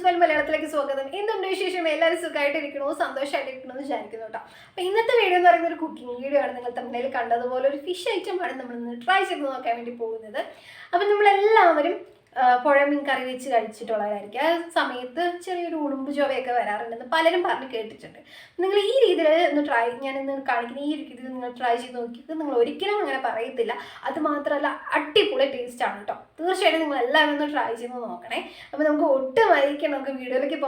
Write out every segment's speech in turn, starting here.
Smile മലയാളത്തിലേക്ക് സ്വാഗതം. എന്തുണ്ട് വിശേഷം? എല്ലാവരും സുഖമായിട്ടിരിക്കണോ, സന്തോഷമായിട്ടിരിക്കണമെന്ന് വിചാരിക്കുന്നു കേട്ടോ. അപ്പോൾ ഇന്നത്തെ വീഡിയോ എന്ന് പറയുന്നത് ഒരു കുക്കിംഗ് വീഡിയോ ആണ്. നിങ്ങൾ തമ്മിൽ കണ്ടതുപോലെ ഒരു ഫിഷ് ഐറ്റം ആണ് നമ്മളിന്ന് ട്രൈ ചെയ്ത് നോക്കാൻ വേണ്ടി പോകുന്നത്. അപ്പോൾ നമ്മളെല്ലാവരും പുഴമീൻ കറി വെച്ച് കഴിച്ചിട്ടുള്ളവരായിരിക്കും. ആ സമയത്ത് ചെറിയൊരു ഉളുമ്പ് ചൊവയൊക്കെ വരാറുണ്ടെന്ന് പലരും പറഞ്ഞ് കേട്ടിട്ടുണ്ട്. നിങ്ങൾ ഈ രീതിയിൽ ഞാനിന്ന് കാണിക്കുന്ന ഈ രീതിയിൽ നിങ്ങൾ ട്രൈ ചെയ്ത് നോക്കിയിട്ട് നിങ്ങൾ ഒരിക്കലും അങ്ങനെ പറയത്തില്ല. അത് മാത്രമല്ല അടിപൊളി ടേസ്റ്റാണ് കേട്ടോ. തീർച്ചയായിട്ടും നിങ്ങൾ എല്ലാവരും ഒന്ന് ട്രൈ ചെയ്ത് നോക്കണേ. അപ്പോൾ നമുക്ക് ഒട്ടും വൈകിക്കണം, നമുക്ക് വീഡിയോയിലേക്ക്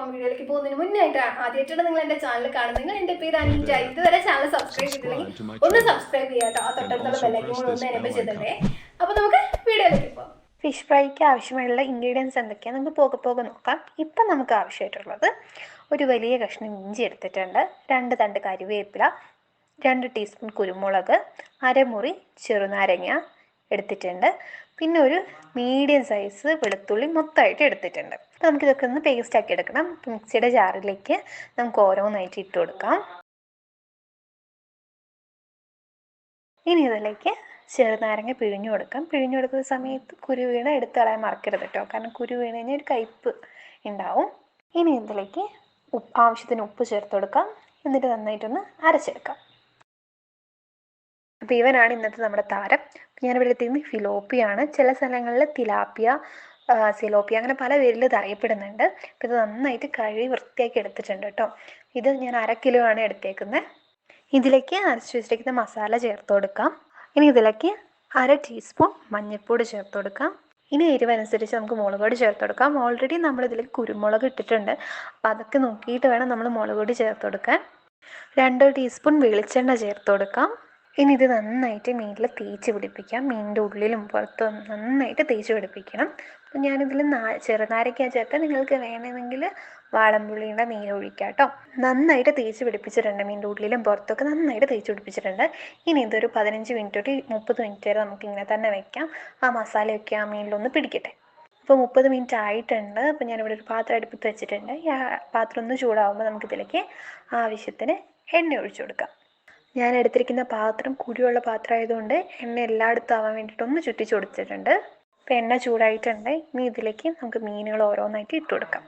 പോകുന്നതിന് മുന്നായിട്ട് ആദ്യമായിട്ടാണ് നിങ്ങൾ എൻ്റെ ചാനൽ കാണുന്നത്. എൻ്റെ പേര് അനീറ്റ. ഇതുവരെ ചാനൽ സബ്സ്ക്രൈബ് ചെയ്തില്ലെങ്കിൽ ഒന്ന് സബ്സ്ക്രൈബ് ചെയ്യാം കേട്ടോ. ആ തൊട്ടടുത്തുള്ള ബെല്ലൈക്കൻ കൂടെ ഒന്ന് എനേബിൾ ചെയ്തിട്ടേ. അപ്പോൾ നമുക്ക് വീഡിയോയിലേക്ക് പോകാം. ഫിഷ് ഫ്രൈക്ക് ആവശ്യമായുള്ള ഇൻഗ്രീഡിയൻസ് എന്തൊക്കെയാണ് നമുക്ക് പോകെ നോക്കാം. ഇപ്പം നമുക്ക് ആവശ്യമായിട്ടുള്ളത് ഒരു വലിയ കഷ്ണം ഇഞ്ചി എടുത്തിട്ടുണ്ട്, 2 തണ്ട് കറിവേപ്പില, 2 ടീസ്പൂൺ കുരുമുളക്, അരമുറി ചെറുനാരങ്ങ എടുത്തിട്ടുണ്ട്, പിന്നെ ഒരു മീഡിയം സൈസ് വെളുത്തുള്ളി മൊത്തമായിട്ട് എടുത്തിട്ടുണ്ട്. നമുക്കിതൊക്കെ ഒന്ന് പേസ്റ്റ് ആക്കി എടുക്കണം. മിക്സിയുടെ ജാറിലേക്ക് നമുക്ക് ഓരോന്നായിട്ട് ഇട്ട് കൊടുക്കാം. ഇനി ഇതിലേക്ക് ചെറുനാരങ്ങ പിഴിഞ്ഞു കൊടുക്കാം. പിഴിഞ്ഞു കൊടുക്കുന്ന സമയത്ത് കുരുവീണ എടുത്ത് കളയാൻ മറക്കരുത് കേട്ടോ, കാരണം കുരുവീണ കഴിഞ്ഞാൽ ഒരു കയ്പ്പ് ഉണ്ടാവും. ഇനി ഇതിലേക്ക് ആവശ്യത്തിന് ഉപ്പ് ചേർത്ത് കൊടുക്കാം. എന്നിട്ട് നന്നായിട്ടൊന്ന് അരച്ചെടുക്കാം. അപ്പോൾ ഇവനാണ് ഇന്നത്തെ നമ്മുടെ താരം. ഞാനിവിടെ എത്തിയത് ഫിലോപ്പിയാണ്. ചില സ്ഥലങ്ങളിൽ തിലാപ്പിയ, സിലോപ്പിയ അങ്ങനെ പല പേരിൽ ഇത് അറിയപ്പെടുന്നുണ്ട്. അപ്പോൾ ഇത് നന്നായിട്ട് കഴുകി വൃത്തിയാക്കി എടുത്തിട്ടുണ്ട് കേട്ടോ. ഇത് ഞാൻ 1/2 കിലോ ആണ് എടുത്തേക്കുന്നത്. ഇതിലേക്ക് അരച്ച് വെച്ചിരിക്കുന്ന മസാല ചേർത്ത് കൊടുക്കാം. ഇനി ഇതിലേക്ക് 1/2 ടീസ്പൂൺ മഞ്ഞൾപ്പൊടി ചേർത്ത് കൊടുക്കാം. ഇനി എരിവനുസരിച്ച് നമുക്ക് മുളക് പൊടി ചേർത്ത് കൊടുക്കാം. ഓൾറെഡി നമ്മളിതിലേക്ക് കുരുമുളക് ഇട്ടിട്ടുണ്ട്, അപ്പോൾ അതൊക്കെ നോക്കിയിട്ട് വേണം നമ്മൾ മുളക് പൊടി ചേർത്ത് കൊടുക്കാൻ. 2 ടീസ്പൂൺ വെളിച്ചെണ്ണ ചേർത്ത് കൊടുക്കാം. ഇനി ഇത് നന്നായിട്ട് മീനിൽ തേച്ച് പിടിപ്പിക്കാം. മീനിൻ്റെ ഉള്ളിലും പുറത്തും നന്നായിട്ട് തേച്ച് പിടിപ്പിക്കണം. അപ്പം ഞാനിതിൽ ചെറുനാരങ്ങ ചേർത്ത്, നിങ്ങൾക്ക് വേണമെങ്കിൽ വാളംപുള്ളിയുടെ നീരൊഴിക്കാം കേട്ടോ. നന്നായിട്ട് തേച്ച് പിടിപ്പിച്ചിട്ടുണ്ട്. മീനിൻ്റെ ഉള്ളിലും പുറത്തൊക്കെ നന്നായിട്ട് തേച്ച് പിടിപ്പിച്ചിട്ടുണ്ട്. ഇനി ഇതൊരു 15 മിനിറ്റ് തൊട്ട് 30 മിനിറ്റ് വരെ നമുക്ക് ഇങ്ങനെ തന്നെ വെക്കാം. ആ മസാലയൊക്കെ ആ മീനിലൊന്ന് പിടിക്കട്ടെ. ഇപ്പോൾ 30 മിനിറ്റ് ആയിട്ടുണ്ട്. അപ്പോൾ ഞാനിവിടെ ഒരു പാത്രം അടുപ്പത്ത് വെച്ചിട്ടുണ്ട്. ഈ പാത്രം ഒന്ന് ചൂടാകുമ്പോൾ നമുക്കിതിലേക്ക് ആവശ്യത്തിന് എണ്ണ ഒഴിച്ചു കൊടുക്കാം. ഞാൻ എടുത്തിരിക്കുന്ന പാത്രം കുഴിയുള്ള പാത്രം ആയതുകൊണ്ട് എണ്ണ എല്ലായിടത്തും ആവാൻ വേണ്ടിയിട്ടൊന്ന് ചുറ്റിച്ചു കൊടുത്തിട്ടുണ്ട്. അപ്പോൾ എണ്ണ ചൂടായിട്ടുണ്ട്. ഇനി ഇതിലേക്ക് നമുക്ക് മീനുകൾ ഓരോന്നായിട്ട് ഇട്ട് കൊടുക്കാം.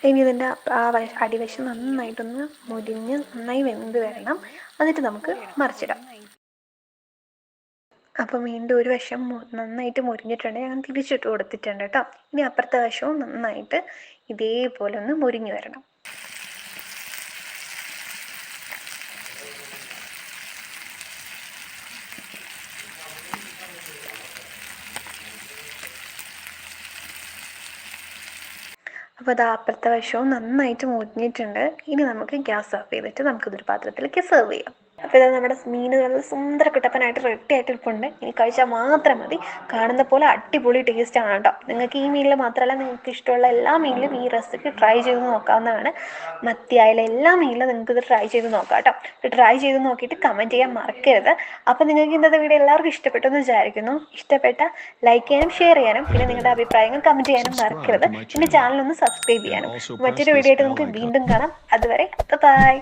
ഇനി ഇതിൻ്റെ അടിവശം നന്നായിട്ടൊന്ന് മുരിഞ്ഞ് നന്നായി വെന്ത് വരണം. എന്നിട്ട് നമുക്ക് മറിച്ചിടാം. അപ്പോൾ വീണ്ടും ഒരു വശം നന്നായിട്ട് മുരിഞ്ഞിട്ടുണ്ട്. ഞാൻ തിരിച്ചിട്ട് കൊടുത്തിട്ടുണ്ട് കേട്ടോ. ഇനി അപ്പുറത്തെ വശവും നന്നായിട്ട് ഇതേപോലെ ഒന്ന് മുരിഞ്ഞു വരണം. അപ്പോൾ അത് അപ്പുറത്തെ വശവും നന്നായിട്ട് മുരിഞ്ഞിട്ടുണ്ട്. ഇനി നമുക്ക് ഗ്യാസ് ഓഫ് ചെയ്തിട്ട് നമുക്കിതൊരു പാത്രത്തിലേക്ക് സെർവ് ചെയ്യാം. അപ്പോൾ ഇത് നമ്മുടെ മീനുകൾ സുന്ദര കുട്ടപ്പനായിട്ട് റെഡി ആയിട്ട് ഇരിപ്പുണ്ട്. ഇനി കഴിച്ചാൽ മാത്രം മതി. കാണുന്ന പോലെ അടിപൊളി ടേസ്റ്റാണ് കേട്ടോ. നിങ്ങൾക്ക് ഈ മീനിൽ മാത്രമല്ല, നിങ്ങൾക്ക് ഇഷ്ടമുള്ള എല്ലാ മീനിലും ഈ റെസിപ്പി ട്രൈ ചെയ്ത് നോക്കാവുന്നതാണ്. മത്തിയായാലും എല്ലാ മീനിലും നിങ്ങൾക്കിത് ട്രൈ ചെയ്ത് നോക്കാം കേട്ടോ. ട്രൈ ചെയ്ത് നോക്കിയിട്ട് കമൻറ്റ് ചെയ്യാൻ മറക്കരുത്. അപ്പോൾ നിങ്ങൾക്ക് ഇന്നത്തെ വീഡിയോ എല്ലാവർക്കും ഇഷ്ടപ്പെട്ടു എന്ന് വിചാരിക്കുന്നു. ഇഷ്ടപ്പെട്ട ലൈക്ക് ചെയ്യാനും ഷെയർ ചെയ്യാനും പിന്നെ നിങ്ങളുടെ അഭിപ്രായങ്ങൾ കമൻറ്റ് ചെയ്യാനും മറക്കരുത്. എൻ്റെ ചാനലൊന്ന് സബ്സ്ക്രൈബ് ചെയ്യാനും. മറ്റൊരു വീഡിയോ ആയിട്ട് നമുക്ക് വീണ്ടും കാണാം. അതുവരെ ബൈ.